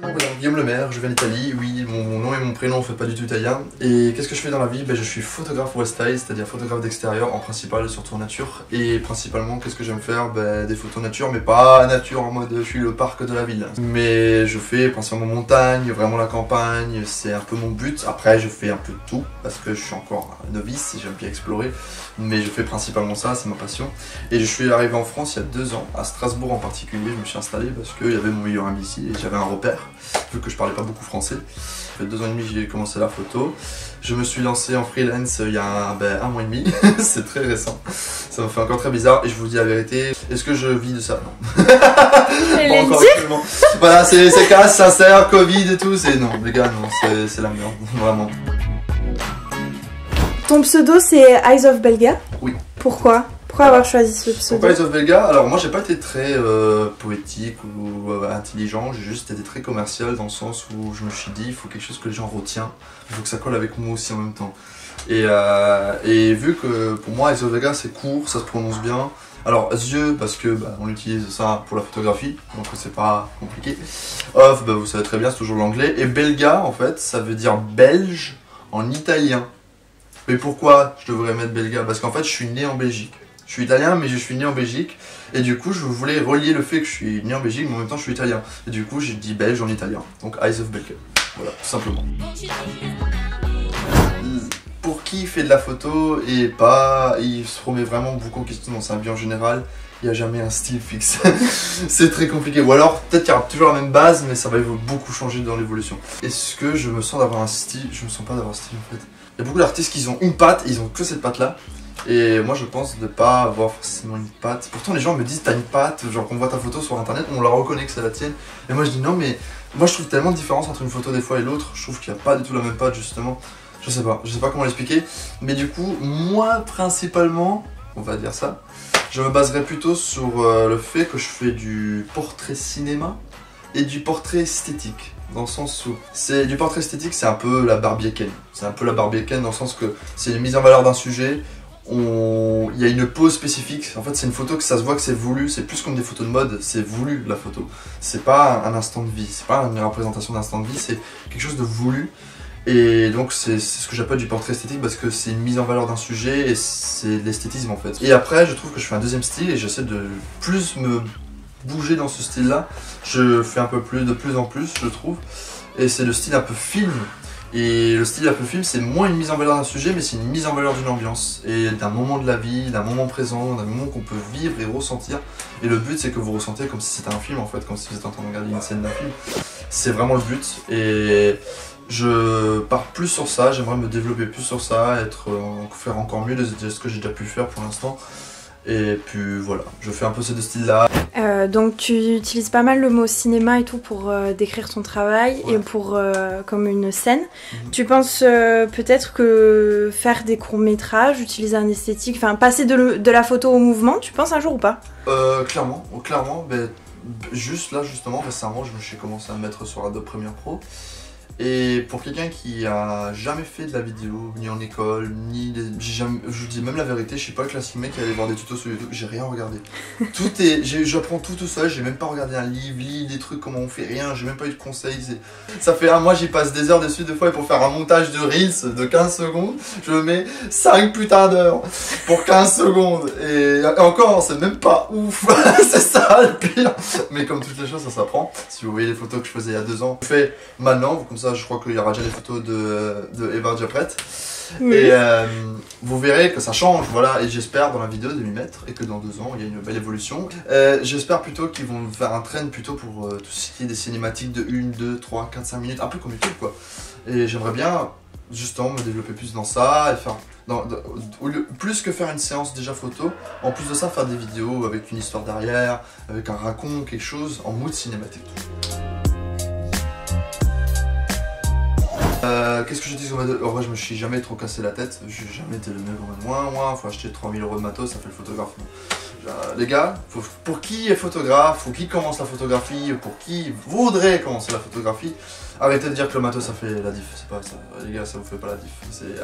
Voilà, Guillaume Lemaire, je viens d'Italie, oui, mon nom et mon prénom ne fait pas du tout italien. Et qu'est-ce que je fais dans la vie? Je suis photographe westyle, c'est-à-dire photographe d'extérieur en principal, surtout en nature. Et principalement, qu'est-ce que j'aime faire? Des photos nature, mais pas nature en mode je suis le parc de la ville. Mais je fais principalement montagne, vraiment la campagne, c'est un peu mon but. Après, je fais un peu de tout, parce que je suis encore novice et j'aime bien explorer. Mais je fais principalement ça, c'est ma passion. Et je suis arrivé en France il y a 2 ans, à Strasbourg en particulier, je me suis installé parce qu'il y avait mon meilleur ami ici et j'avais un repère. Vu que je parlais pas beaucoup français. Ça fait 2 ans et demi que j'ai commencé la photo. Je me suis lancé en freelance il y a 1 mois et demi. C'est très récent. Ça me fait encore très bizarre. Et je vous dis la vérité, est-ce que je vis de ça? Non. Pas encore actuellement. Voilà, c'est casse, sincère, Covid et tout. Non, les gars, non, c'est la merde. Vraiment. Ton pseudo c'est Eyes of Belga? Oui. Pourquoi? Pourquoi avoir choisi ce pseudo? Pourquoi Eyes of Belga? Alors moi j'ai pas été très poétique ou intelligent, j'ai juste été très commercial dans le sens où je me suis dit il faut quelque chose que les gens retiennent, il faut que ça colle avec moi aussi en même temps. Et vu que pour moi Eyes of Belga c'est court, ça se prononce bien. Alors yeux parce que on utilise ça pour la photographie, donc c'est pas compliqué. Off, vous savez très bien, c'est toujours l'anglais. Et Belga en fait ça veut dire belge en italien. Mais pourquoi je devrais mettre Belga? Parce qu'en fait je suis né en Belgique. Je suis italien mais je suis né en Belgique et du coup je voulais relier le fait que je suis né en Belgique mais en même temps je suis italien. Et du coup j'ai dit belge en italien. Donc Eyes of Belga. Voilà, tout simplement. Pour qui fait de la photo et pas, il se remet vraiment beaucoup en question dans sa vie en général. Il n'y a jamais un style fixe. C'est très compliqué. Ou alors peut-être qu'il y aura toujours la même base mais ça va beaucoup changer dans l'évolution. Est-ce que je me sens d'avoir un style? Je me sens pas d'avoir un style en fait. Il y a beaucoup d'artistes qui ont une patte et ils ont que cette patte là. Et moi je pense de pas avoir forcément une patte. Pourtant les gens me disent t'as une patte, genre qu'on voit ta photo sur internet, on la reconnaît que c'est la tienne. Et moi je dis non mais moi je trouve tellement de différence entre une photo des fois et l'autre. Je trouve qu'il n'y a pas du tout la même patte justement. Je sais pas comment l'expliquer. Mais du coup moi principalement, on va dire ça, je me baserais plutôt sur le fait que je fais du portrait cinéma et du portrait esthétique. Dans le sens où c'est du portrait esthétique, c'est un peu la Barbier-Ken. C'est un peu la Barbier-Ken dans le sens que c'est une mise en valeur d'un sujet. Il y a une pose spécifique. En fait, c'est une photo que ça se voit que c'est voulu. C'est plus comme des photos de mode. C'est voulu la photo. C'est pas un instant de vie. C'est pas une représentation d'instant de vie. C'est quelque chose de voulu. Et donc c'est ce que j'appelle du portrait esthétique parce que c'est une mise en valeur d'un sujet et c'est de l'esthétisme en fait. Et après, je trouve que je fais un deuxième style et j'essaie de plus me bouger dans ce style là. Je fais un peu plus, de plus en plus je trouve, et c'est le style un peu film. Et le style un peu film c'est moins une mise en valeur d'un sujet mais c'est une mise en valeur d'une ambiance et d'un moment de la vie, d'un moment présent, d'un moment qu'on peut vivre et ressentir. Et le but c'est que vous ressentez comme si c'était un film en fait, comme si vous étiez en train de regarder une scène d'un film. C'est vraiment le but et je pars plus sur ça, j'aimerais me développer plus sur ça, faire encore mieux de ce que j'ai déjà pu faire pour l'instant. Et puis voilà, je fais un peu ces deux styles là. Donc tu utilises pas mal le mot cinéma et tout pour décrire ton travail, ouais. Et pour comme une scène. Tu penses peut-être que faire des courts-métrages, utiliser un esthétique, enfin passer de la photo au mouvement, tu penses un jour ou pas? Clairement, juste là justement récemment je me suis commencé à me mettre sur Adobe Premiere Pro. Et pour quelqu'un qui a jamais fait de la vidéo, ni en école, je vous dis même la vérité, je suis pas le classique mec qui allait voir des tutos sur YouTube, j'ai rien regardé. J'apprends tout seul, j'ai même pas regardé un livre, lire des trucs, comment on fait, rien, j'ai même pas eu de conseils. Ça fait 1 mois, j'y passe des heures dessus des fois et pour faire un montage de Reels de 15 secondes, je mets 5 putains d'heures pour 15 secondes. Et encore, c'est même pas ouf, c'est ça le pire. Mais comme toutes les choses, ça s'apprend. Si vous voyez les photos que je faisais il y a 2 ans, je fais maintenant, comme ça je crois qu'il y aura déjà des photos de Eva déjà prêtes. Oui. Et vous verrez que ça change, voilà, et j'espère dans la vidéo de m'y mettre et que dans 2 ans il y a une belle évolution. J'espère plutôt qu'ils vont faire un trend plutôt pour tout ce qui est des cinématiques de 1, 2, 3, 4, 5 minutes, un peu comme YouTube quoi. Et j'aimerais bien justement me développer plus dans ça et faire plus que faire une séance déjà photo, en plus de ça faire des vidéos avec une histoire derrière, avec un raconte, quelque chose en mode cinématique. Qu'est-ce que je dis? En vrai, je me suis jamais trop cassé la tête, j'ai jamais été le mec en mode moi, faut acheter 3000 € de matos, ça fait le photographe. Non. Les gars, pour qui est photographe, ou qui commence la photographie, pour qui voudrait commencer la photographie, arrêtez de dire que le matos ça fait la diff, c'est pas ça. Les gars, ça vous fait pas la diff,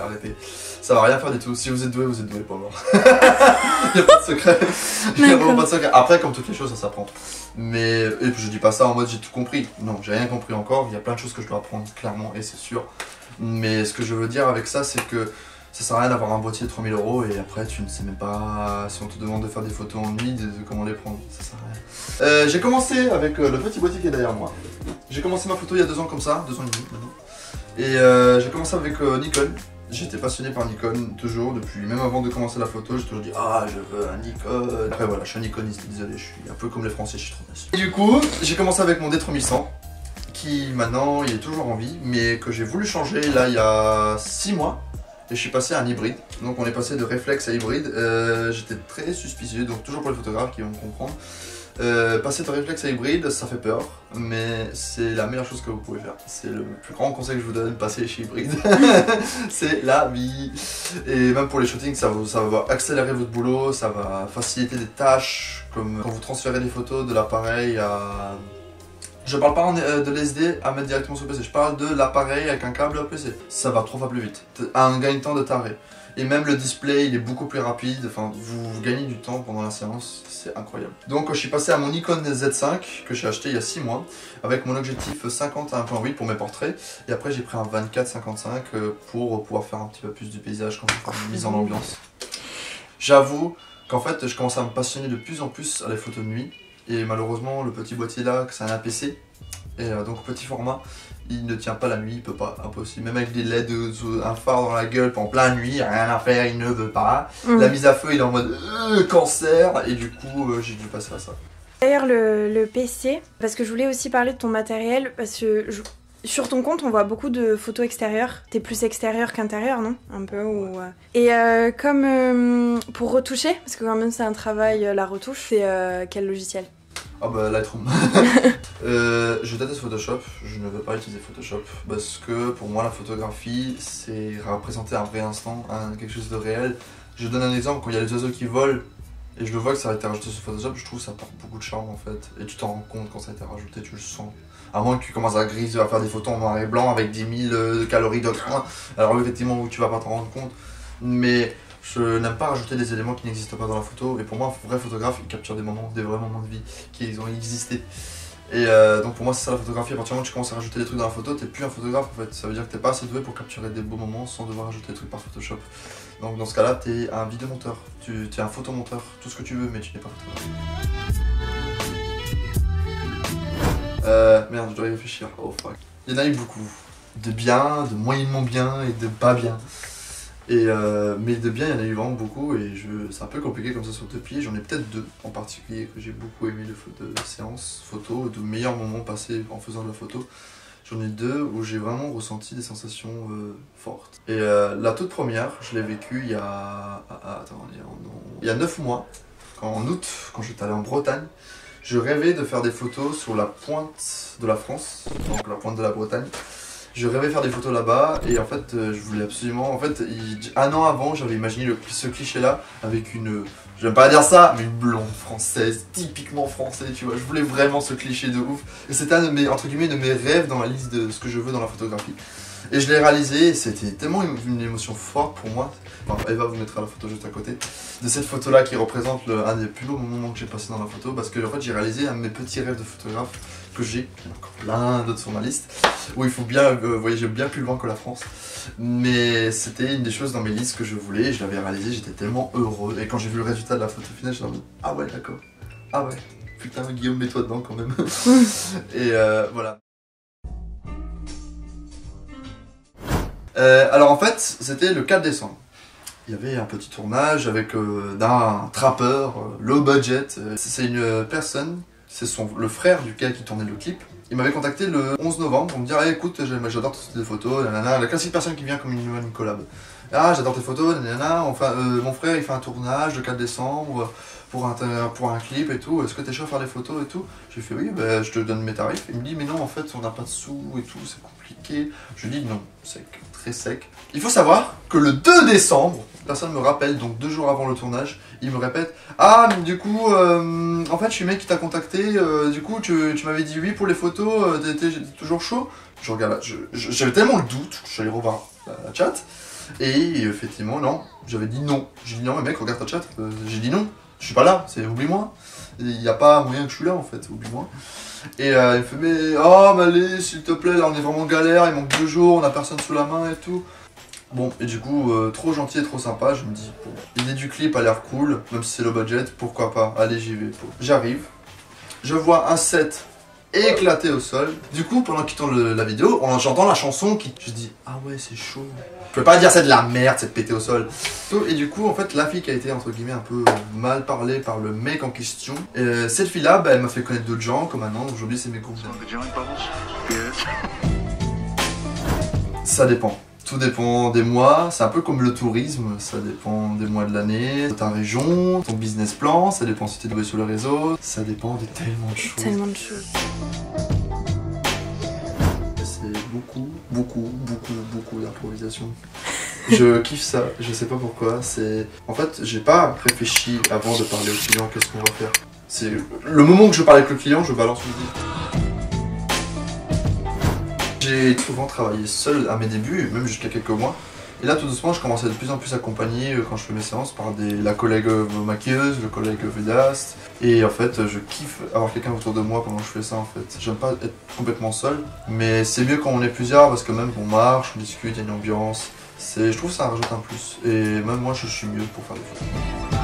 arrêtez. Ça va rien faire du tout. Si vous êtes doué, pas mort. Il n'y a pas de secret. Il n'y a vraiment pas de secret. Après, comme toutes les choses, ça s'apprend. Mais, et puis je dis pas ça en mode j'ai tout compris. Non, j'ai rien compris encore. Il y a plein de choses que je dois apprendre, clairement, et c'est sûr. Mais ce que je veux dire avec ça, c'est que ça sert à rien d'avoir un boîtier de 3000 € et après tu ne sais même pas si on te demande de faire des photos en nuit, de comment les prendre, ça sert à rien. J'ai commencé avec le petit boîtier qui est derrière moi. J'ai commencé ma photo il y a 2 ans comme ça, 2 ans et demi maintenant. Et j'ai commencé avec Nikon. J'étais passionné par Nikon toujours, depuis même avant de commencer la photo, j'ai toujours dit ah je veux un Nikon. Après voilà, je suis un Nikoniste, désolé, je suis un peu comme les Français, je suis trop naze. Et du coup, j'ai commencé avec mon D3100. Qui maintenant il est toujours en vie, mais que j'ai voulu changer là il y a 6 mois. Et je suis passé à un hybride, donc on est passé de réflexe à hybride. J'étais très suspicieux, donc toujours pour les photographes qui vont me comprendre. Passer de réflexe à hybride, ça fait peur, mais c'est la meilleure chose que vous pouvez faire. C'est le plus grand conseil que je vous donne, passer chez hybride. C'est la vie. Et même pour les shootings, ça va accélérer votre boulot, ça va faciliter des tâches, comme quand vous transférez des photos de l'appareil à... Je parle pas de l'SD à mettre directement sur le PC, je parle de l'appareil avec un câble au PC. Ça va 3 fois plus vite, un gain de temps de taré. Et même le display, il est beaucoup plus rapide, enfin vous gagnez du temps pendant la séance, c'est incroyable. Donc je suis passé à mon Nikon Z5 que j'ai acheté il y a 6 mois, avec mon objectif 50 à 1.8 pour mes portraits. Et après j'ai pris un 24-55 pour pouvoir faire un petit peu plus du paysage quand je fais une mise en ambiance. J'avoue qu'en fait je commence à me passionner de plus en plus à les photos de nuit. Et malheureusement, le petit boîtier là, c'est un APC, et donc petit format, il ne tient pas la nuit, il peut pas, impossible. Même avec des LED, un phare dans la gueule en pleine nuit, rien à faire, il ne veut pas. La mise à feu, il est en mode cancer, et du coup, j'ai dû passer à ça. D'ailleurs, le PC, parce que je voulais aussi parler de ton matériel, parce que sur ton compte, on voit beaucoup de photos extérieures. T'es plus extérieur qu'intérieur, non? Un peu ou... Et comme pour retoucher, parce que quand même c'est un travail, la retouche, c'est quel logiciel? Ah bah Lightroom. Je déteste Photoshop, je ne veux pas utiliser Photoshop parce que pour moi la photographie c'est représenter un vrai instant, quelque chose de réel. Je donne un exemple, quand il y a les oiseaux qui volent et je le vois que ça a été rajouté sur Photoshop, je trouve que ça porte beaucoup de charme en fait. Et tu t'en rends compte quand ça a été rajouté, tu le sens. À moins que tu commences à griser, à faire des photos en noir et blanc avec 10 000 calories de grain. Alors effectivement tu vas pas t'en rendre compte. Mais je n'aime pas rajouter des éléments qui n'existent pas dans la photo. Et pour moi un vrai photographe il capture des moments, des vrais moments de vie qui ont existé. Et donc pour moi c'est ça la photographie, à partir du moment où tu commences à rajouter des trucs dans la photo, t'es plus un photographe en fait. Ça veut dire que t'es pas assez doué pour capturer des beaux moments sans devoir rajouter des trucs par Photoshop. Donc dans ce cas là t'es un vidéomonteur, t'es un photomonteur, tout ce que tu veux mais tu n'es pas photographe. Merde je dois y réfléchir, oh fuck. Il y en a eu beaucoup, de bien, de moyennement bien et de pas bien. Mais de bien, il y en a eu vraiment beaucoup et c'est un peu compliqué comme ça sur 2 pieds. J'en ai peut-être 2 en particulier que j'ai beaucoup aimé de séances photo, de meilleurs moments passés en faisant de la photo. J'en ai 2 où j'ai vraiment ressenti des sensations fortes. Et la toute première, je l'ai vécue il y a... il y a 9 mois, en août, quand j'étais allé en Bretagne. Je rêvais de faire des photos sur la pointe de la France, donc la pointe de la Bretagne. Je rêvais de faire des photos là-bas et en fait je voulais absolument, en fait 1 an avant j'avais imaginé ce cliché là avec une, j'aime pas dire ça, mais une blonde française, typiquement français tu vois, je voulais vraiment ce cliché de ouf et c'était un de mes, entre guillemets, de mes rêves dans la liste de ce que je veux dans la photographie. Et je l'ai réalisé et c'était tellement une émotion forte pour moi. Enfin, Eva vous mettra la photo juste à côté de cette photo là qui représente un des plus beaux moments que j'ai passé dans la photo parce que en fait j'ai réalisé un de mes petits rêves de photographe que j'ai, il y en a encore plein d'autres sur ma liste où il faut bien voyager bien plus loin que la France, mais c'était une des choses dans mes listes que je voulais et je l'avais réalisé, j'étais tellement heureux et quand j'ai vu le résultat de la photo finale je me suis dit ah ouais d'accord, ah ouais putain Guillaume mets-toi dedans quand même. Et voilà. Alors en fait c'était le 4 décembre. Il y avait un petit tournage avec d'un trappeur, low budget. C'est une personne, c'est le frère du gars qui tournait le clip. Il m'avait contacté le 11 novembre pour me dire ah, écoute j'adore tes photos, nanana. La classique personne qui vient comme une collab. Ah j'adore tes photos, nanana. Enfin, mon frère il fait un tournage le 4 décembre pour un clip et tout, est-ce que t'es chaud à faire des photos et tout? J'ai fait oui, bah, je te donne mes tarifs. Il me dit mais non en fait on n'a pas de sous et tout, c'est compliqué. Je lui dis non, sec, très sec. Il faut savoir que le 2 décembre, personne me rappelle, donc 2 jours avant le tournage, il me répète « Ah, mais du coup, en fait, je suis le mec qui t'a contacté, du coup, tu m'avais dit oui pour les photos, t'étais toujours chaud ?» Je regarde là, j'avais tellement le doute, je suis allé revoir la chat, et effectivement, non, j'avais dit non. J'ai dit non, mais mec, regarde ta chat, j'ai dit non, je suis pas là, oublie-moi. Il n'y a pas moyen que je suis là en fait, oublie-moi. Et il me fait mais oh mais allez s'il te plaît, là on est vraiment galère, il manque 2 jours, on a personne sous la main et tout. Bon et du coup trop gentil et trop sympa, je me dis bon, l'idée du clip a l'air cool, même si c'est le budget, pourquoi pas, allez j'y vais. J'arrive, je vois un set éclaté au sol. Du coup pendant qu'il tourne la vidéo, j'entends la chanson qui... Je dis ah ouais c'est chaud. Je peux pas dire c'est de la merde, c'est pété au sol. Et du coup, en fait, la fille qui a été entre guillemets un peu mal parlée par le mec en question, cette fille-là, bah, elle m'a fait connaître d'autres gens, comme maintenant, aujourd'hui c'est mes groupes. Ça dépend. Tout dépend des mois, c'est un peu comme le tourisme, ça dépend des mois de l'année, de ta région, ton business plan, ça dépend si tu es doué sur le réseau, ça dépend de tellement de choses. Tellement de choses. Beaucoup d'improvisation. Je kiffe ça, je sais pas pourquoi, En fait, j'ai pas réfléchi avant de parler au client qu'est-ce qu'on va faire. C'est le moment que je parle avec le client, je balance une idée. J'ai souvent travaillé seul à mes débuts, même jusqu'à quelques mois. Et là, tout doucement, je commence à être de plus en plus accompagné quand je fais mes séances par la collègue maquilleuse, le collègue vidéaste. Et en fait, je kiffe avoir quelqu'un autour de moi pendant que je fais ça en fait. J'aime pas être complètement seul, mais c'est mieux quand on est plusieurs parce que même on marche, on discute, il y a une ambiance. Je trouve que ça rajoute un plus. Et même moi, je suis mieux pour faire des photos.